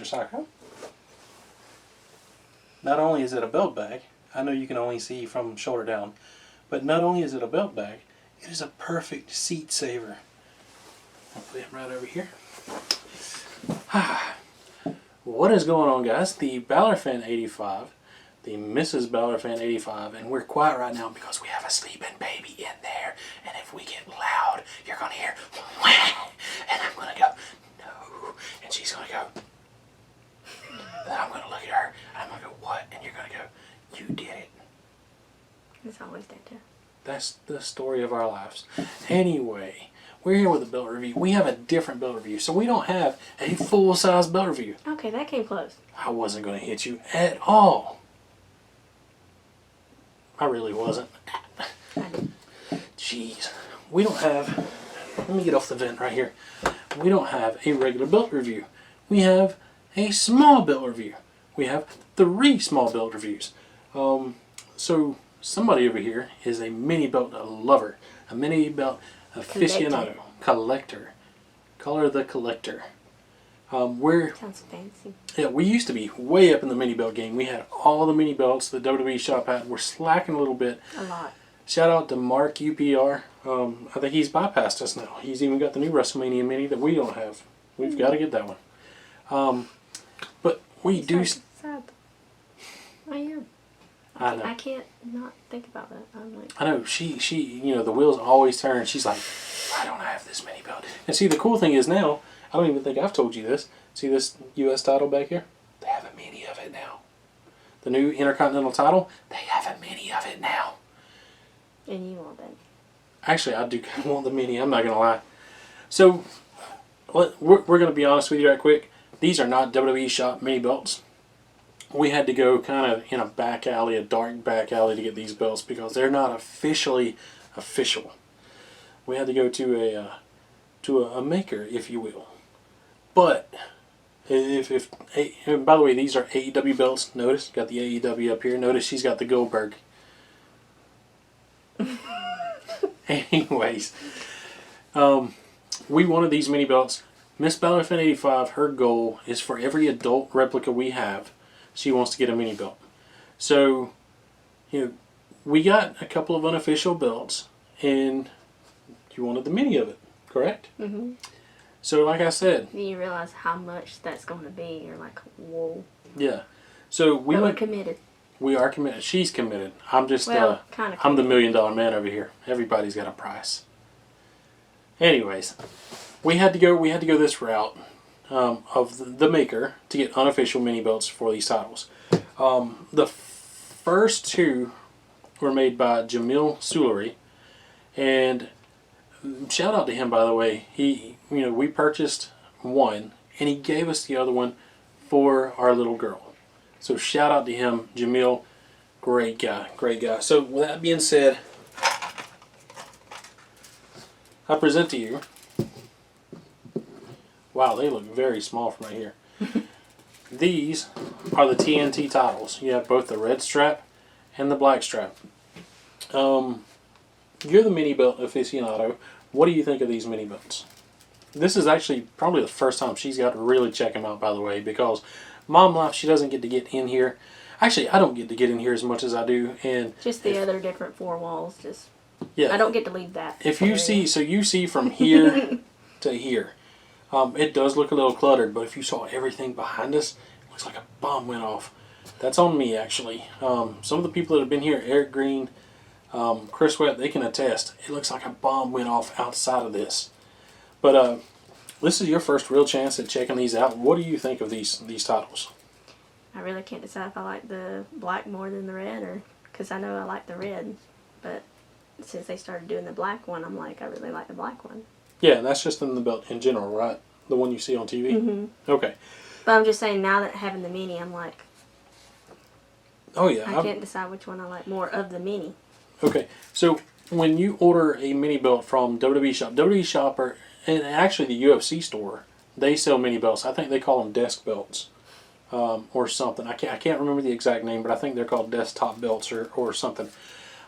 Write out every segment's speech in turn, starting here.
Mr. Sacco. Not only is it a belt bag, I know you can only see from shoulder down, but not only is it a belt bag, it is a perfect seat saver. I'll put him right over here. What is going on, guys? The Balor Fan 85, the Mrs. Balor Fan 85, and we're quiet right now because we have a sleeping baby in there. And if we get loud, you're going to hear, wah, and I'm going to go, no, and she's going to go, and then I'm going to look at her, and I'm going to go, what? And you're going to go, you did it. It's always that too. That's the story of our lives. Anyway, we're here with a belt review. We have a different belt review, so we don't have a full-size belt review. Okay, that came close. I wasn't going to hit you at all. I really wasn't. Jeez. We don't have... Let me get off the vent right here. We don't have a regular belt review. We have a small belt review. We have 3 small belt reviews. So somebody over here is a mini belt lover. A mini belt aficionado. Collector. Color the collector. Sounds fancy. Yeah, we used to be way up in the mini belt game. We had all the mini belts the WWE shop had. We're slacking a little bit. A lot. Shout out to Mark UPR. I think he's bypassed us now. He's even got the new WrestleMania mini that we don't have. We've got to get that one. But we do... Sad. I am. I know. I can't not think about that. I'm like... I know. She, you know, the wheels always turn. She's like, why don't I have this mini belt? And see, the cool thing is now, I don't even think I've told you this. See this U.S. title back here? They have a mini of it now. The new Intercontinental title, they have a mini of it now. And you want that? Actually, I do want the mini. I'm not going to lie. So, we're going to be honest with you right quick. These are not WWE shop mini belts. We had to go kind of in a back alley, a dark back alley to get these belts because they're not officially official. We had to go to a maker, if you will. But and by the way, these are AEW belts. Notice, got the AEW up here. Notice she's got the Goldberg. Anyways, we wanted these mini belts. Miss Balor Fan 85, her goal is for every adult replica we have, she wants to get a mini belt. So, you know, we got a couple of unofficial belts, and you wanted the mini of it, correct? Mm-hmm. So, like I said... Then you realize how much that's going to be. You're like, whoa. Yeah. So, we're committed. We are committed. She's committed. I'm just... Well, kind of I'm the $1 million man over here. Everybody's got a price. Anyways, we had to go this route of the maker to get unofficial mini belts for these titles. The first 2 were made by Jamil Suluri, and shout out to him, by the way. We purchased one, and he gave us the other one for our little girl. So shout out to him, Jamil. Great guy, great guy. So with that being said, I present to you. Wow, they look very small from right here. These are the TNT titles. You have both the red strap and the black strap. You're the mini belt aficionado. What do you think of these mini belts? This is actually probably the first time she's got to really check them out, by the way, because mom life, she doesn't get to get in here. Actually, I don't get to get in here as much as I do. And just the other different 4 walls. Just yeah, I don't get to leave that. If you see, so you see from here to here. It does look a little cluttered, but if you saw everything behind us, it looks like a bomb went off. That's on me, actually. Some of the people that have been here, Eric Green, Chris Wett, they can attest. It looks like a bomb went off outside of this. But this is your first real chance at checking these out. What do you think of these titles? I really can't decide if I like the black more than the red, or because I know I like the red, but since they started doing the black one, I'm like, I really like the black one. Yeah, that's just in the belt in general, right? The one you see on TV? Mm-hmm. Okay. But I'm just saying, now that having the mini, I'm like, oh yeah, I can't decide which one I like more of the mini. Okay, so when you order a mini belt from WWE Shop, and actually the UFC store, they sell mini belts. I think they call them desk belts or something. I can't remember the exact name, but I think they're called desktop belts or something.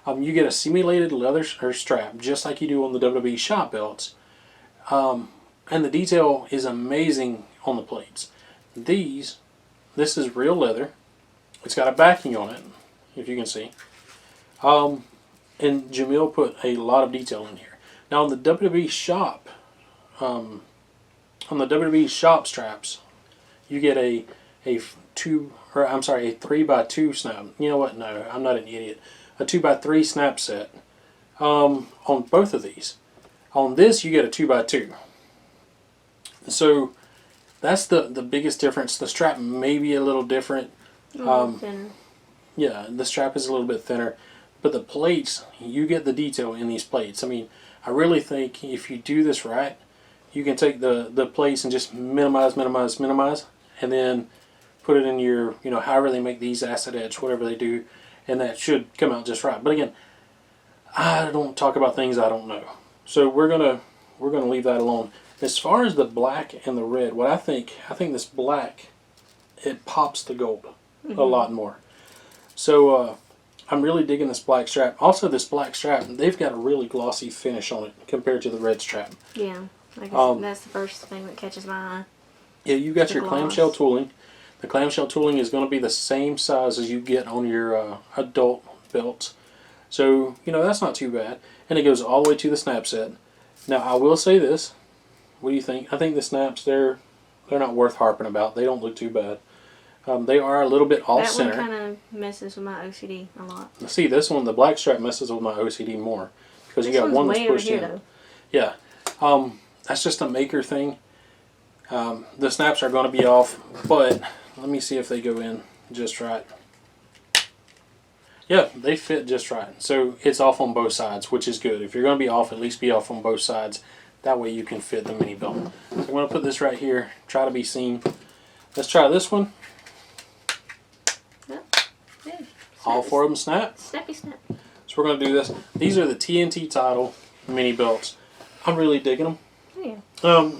You get a simulated leather strap, just like you do on the WWE Shop belts. And the detail is amazing on the plates. this is real leather. It's got a backing on it, if you can see. And Jamil put a lot of detail in here. Now on the WWE shop, straps, you get a 3x2 snap. You know what? No, I'm not an idiot. A 2x3 snap set. On both of these. On this, you get a 2x2. So that's the biggest difference. The strap may be a little different. Thinner. Yeah, the strap is a little bit thinner. But the plates, you get the detail in these plates. I mean, I really think if you do this right, you can take the plates and just minimize, and then put it in your, however they make these acid etch, whatever they do, and that should come out just right. But again, I don't talk about things I don't know. So we're gonna leave that alone. As far as the black and the red, what I think this black, it pops the gold a lot more. So I'm really digging this black strap. Also, this black strap, they've got a really glossy finish on it compared to the red strap. Yeah, I guess that's the first thing that catches my eye. Yeah, you got your gloss. clamshell tooling. The clamshell tooling is going to be the same size as you get on your adult belts. So, that's not too bad. And it goes all the way to the snap set. Now, I will say this. What do you think? I think the snaps, they're not worth harping about. They don't look too bad. They are a little bit off-center. That one kind of messes with my OCD a lot. See, this one, the black strap messes with my OCD more. Because you got one that's pushed in. Though. Yeah. That's just a maker thing. The snaps are going to be off, but let me see if they go in just right. Yeah, they fit just right. So it's off on both sides, which is good. If you're going to be off, at least be off on both sides. That way you can fit the mini belt. So I'm going to put this right here, try to be seen. Let's try this one. Yep. Yeah. All four of them snap. Snappy snap. So we're going to do this. These are the TNT title mini belts. I'm really digging them. Yeah.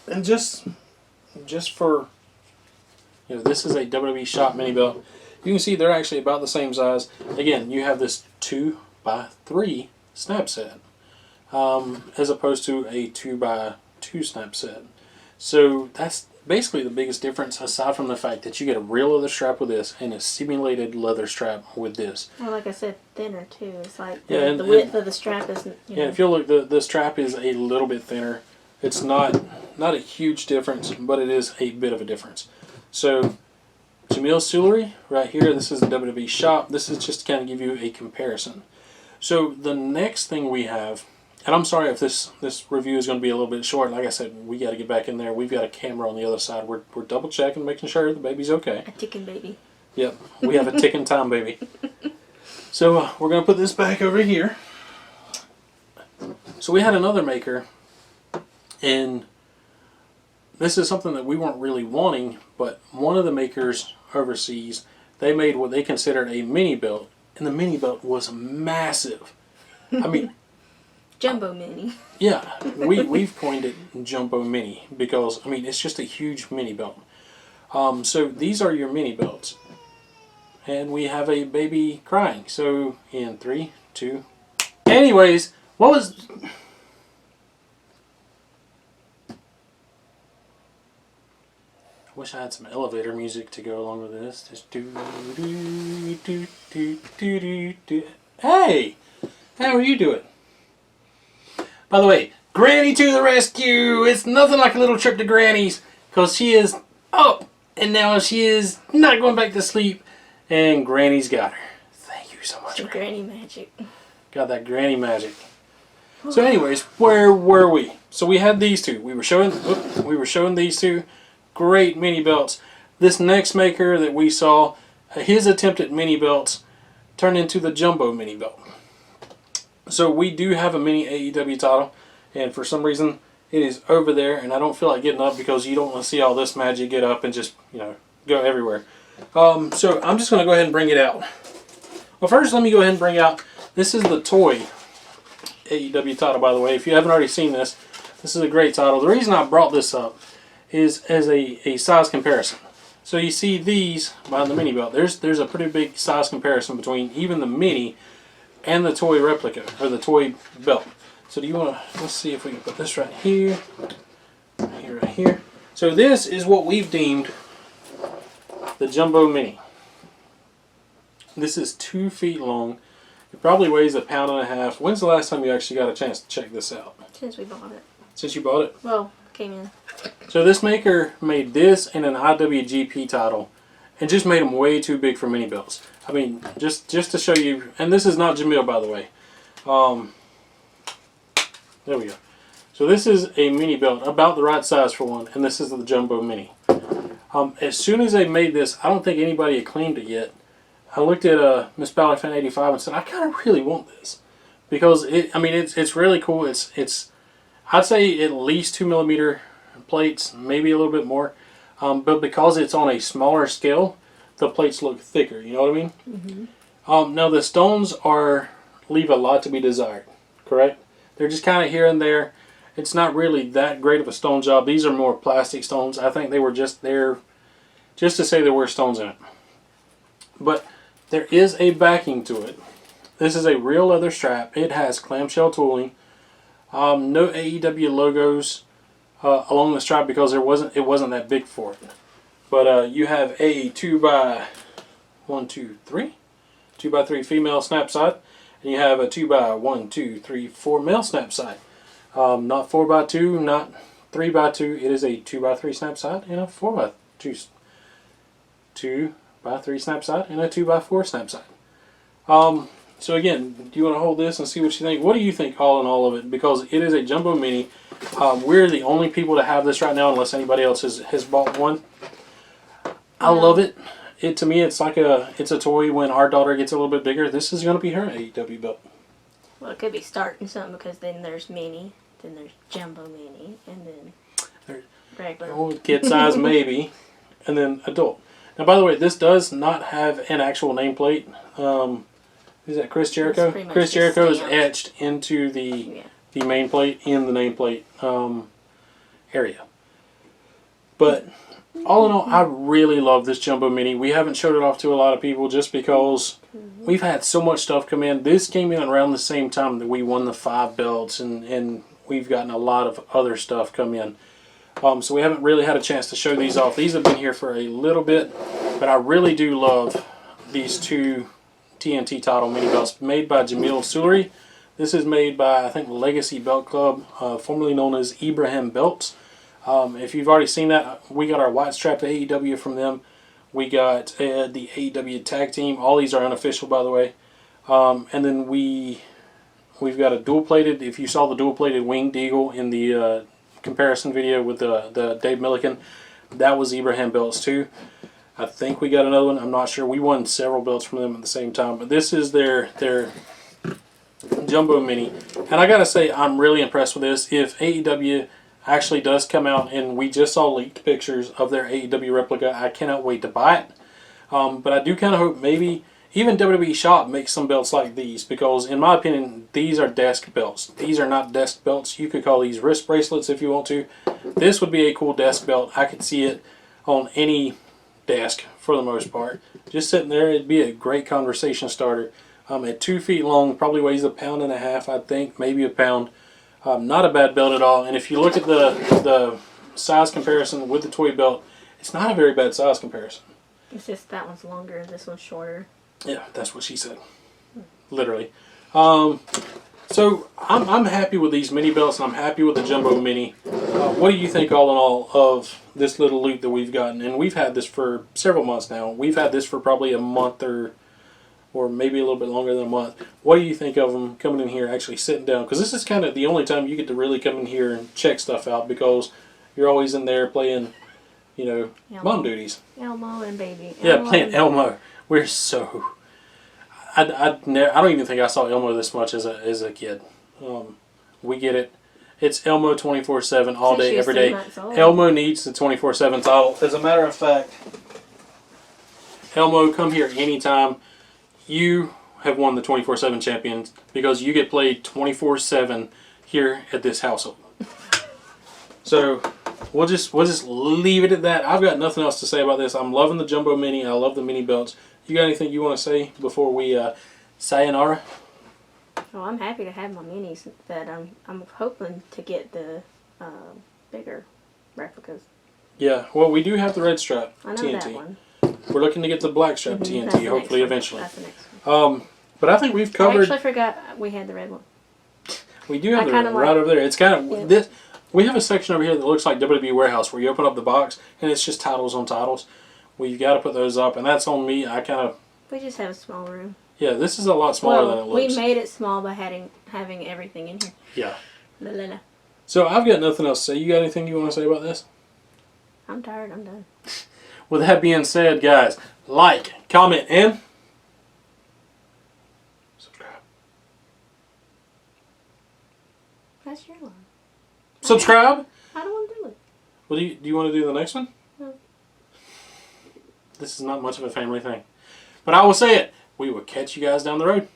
And just for, this is a WWE shop mini belt. You can see they're actually about the same size. Again, you have this 2x3 snap set, as opposed to a 2x2 snap set. So that's basically the biggest difference, aside from the fact that you get a real leather strap with this and a simulated leather strap with this. Well, like I said, thinner too. It's like the width of the strap is. Yeah, if you look, the strap is a little bit thinner. It's not a huge difference, but it is a bit of a difference. So Jamil's Jewelry right here. This is the WWE shop. This is just to kind of give you a comparison. So the next thing we have, and I'm sorry if this review is going to be a little bit short. Like I said, we got to get back in there. We've got a camera on the other side. We're double checking, making sure the baby's okay. A ticking baby. Yep, we have a ticking time baby. So we're going to put this back over here. So we had another maker, and this is something that we weren't really wanting, but one of the makers overseas, they made what they considered a mini belt, and the mini belt was massive. I mean, Jumbo mini. Yeah, we've coined it Jumbo Mini because, I mean, it's just a huge mini belt. So these are your mini belts. And we have a baby crying. So in 3, 2. Anyways, what was... I wish I had some elevator music to go along with this. Just do do do do do do do. Hey, how are you doing? By the way, Granny to the rescue! It's nothing like a little trip to Granny's, because she is up, and now she is not going back to sleep, and Granny's got her. Thank you so much, Some Granny magic. Got that Granny magic. So anyways, where were we? So we had these two. We were showing these two. Great mini belts. This next maker that we saw, his attempt at mini belts turned into the Jumbo mini belt. So we do have a mini AEW title, and for some reason it is over there, and I don't feel like getting up because you don't want to see all this magic get up and just, go everywhere. So I'm just going to go ahead and bring it out. Well, first let me go ahead and bring out, this is the toy AEW title, by the way. If you haven't already seen this, this is a great title. The reason I brought this up is as a size comparison. So you see these behind the mini belt. There's a pretty big size comparison between even the mini and the toy replica, or the toy belt. So do you want to, let's see if we can put this right here, right here. So this is what we've deemed the Jumbo Mini. This is 2 feet long. It probably weighs 1.5 pounds. When's the last time you actually got a chance to check this out? Since we bought it. Since you bought it? Well, came in. So this maker made this and an IWGP title and just made them way too big for mini belts. I mean, just to show you, and this is not Jamil, by the way. There we go. So this is a mini belt, about the right size for one, and this is the Jumbo Mini. As soon as they made this, I don't think anybody had claimed it yet. I looked at Miss Bally Fan 85 and said, I kind of really want this. Because, it's really cool. It's I'd say at least 2mm plates, maybe a little bit more. But because it's on a smaller scale, the plates look thicker. You know what I mean? Mm-hmm. Now the stones leave a lot to be desired. Correct? They're just kind of here and there. It's not really that great of a stone job. These are more plastic stones. I think they were just there just to say there were stones in it. But there is a backing to it. This is a real leather strap. It has clamshell tooling. No AEW logos along the strap because it wasn't that big for it. But you have a 2x3 female snap side, and you have a 2x4 male snap side. Not 4x2, not 3x2. It is a 2x3 snap side and a 4x2, 2x3 snap side and a 2x4 snap side. So again, do you want to hold this and see what you think? What do you think all in all of it? Because it is a Jumbo Mini. We're the only people to have this right now unless anybody else has bought one. I love it. To me, it's like it's a toy when our daughter gets a little bit bigger. This is going to be her AEW belt. Well, it could be starting something because then there's Mini, then there's Jumbo Mini, and then regular. Oh, kid size maybe, and then adult. Now, by the way, this does not have an actual nameplate. Is that Chris Jericho? Chris Jericho is etched into the main plate in the nameplate area. But all in all, I really love this Jumbo Mini. We haven't showed it off to a lot of people just because we've had so much stuff come in. This came in around the same time that we won the 5 belts, and we've gotten a lot of other stuff come in. So we haven't really had a chance to show these off. These have been here for a little bit, but I really do love these 2 TNT title mini belts made by Jamil Suluri. This is made by, I think, Legacy Belt Club, formerly known as Ibrahim Belts. If you've already seen that, we got our white strap AEW from them. We got the AEW tag team. All these are unofficial, by the way. And then we've got a dual-plated, if you saw the dual-plated winged eagle in the comparison video with the Dave Milliken, that was Ibrahim Belts too. I think we got another one. I'm not sure. We won several belts from them at the same time. But this is their Jumbo Mini. And I got to say, I'm really impressed with this. If AEW actually does come out, and we just saw leaked pictures of their AEW replica, I cannot wait to buy it. But I do kind of hope maybe even WWE Shop makes some belts like these, because in my opinion, these are desk belts. These are not desk belts. You could call these wrist bracelets if you want to. This would be a cool desk belt. I could see it on any desk for the most part. Just sitting there, it'd be a great conversation starter. At 2 feet long, probably weighs 1.5 pounds, I think, maybe 1 pound. Not a bad belt at all. And if you look at the size comparison with the toy belt, it's not a very bad size comparison. It's just that one's longer, this one's shorter. Yeah, that's what she said. Literally. So I'm happy with these mini belts, and I'm happy with the Jumbo Mini. What do you think all in all of this little loot that we've gotten? And we've had this for several months now. We've had this for probably a month or maybe a little bit longer than a month. What do you think of them coming in here, actually sitting down? Because this is kind of the only time you get to really come in here and check stuff out, because you're always in there playing, mom duties. Elmo and baby. Yeah, playing Elmo. We're so... I don't even think I saw Elmo this much as a kid. We get it. It's Elmo 24/7 all day, every day. Elmo needs the 24/7 title. As a matter of fact, Elmo, come here anytime. You have won the 24/7 champions because you get played 24/7 here at this household. So we'll just leave it at that. I've got nothing else to say about this. I'm loving the Jumbo Mini. I love the mini belts. You got anything you want to say before we sayonara? Well, I'm happy to have my minis, but I'm hoping to get the bigger replicas. Yeah, well, we do have the red strap I know TNT. that one. We're looking to get the blackstrap That's TNT, the hopefully, next one. eventually. That's the next one. But I think we've I covered. actually forgot we had the red one. We do have I the kinda right like- over there. It's kind of Yeah. this. We have a section over here that looks like WWE Warehouse, where you open up the box and it's just titles on titles. Well, you got to put those up, and that's on me. I kind of We just have a small room. yeah. This is a lot smaller than it We looks. made it small by having everything in here. Yeah. La, la, la. So I've got nothing else to say. You got anything you want to say about this? I'm tired. I'm done. With that being said, guys, like, comment, and subscribe. That's your line. Subscribe. I don't want to do it. Well, do you want to do the next one? No. This is not much of a family thing, but I will say it. We will catch you guys down the road.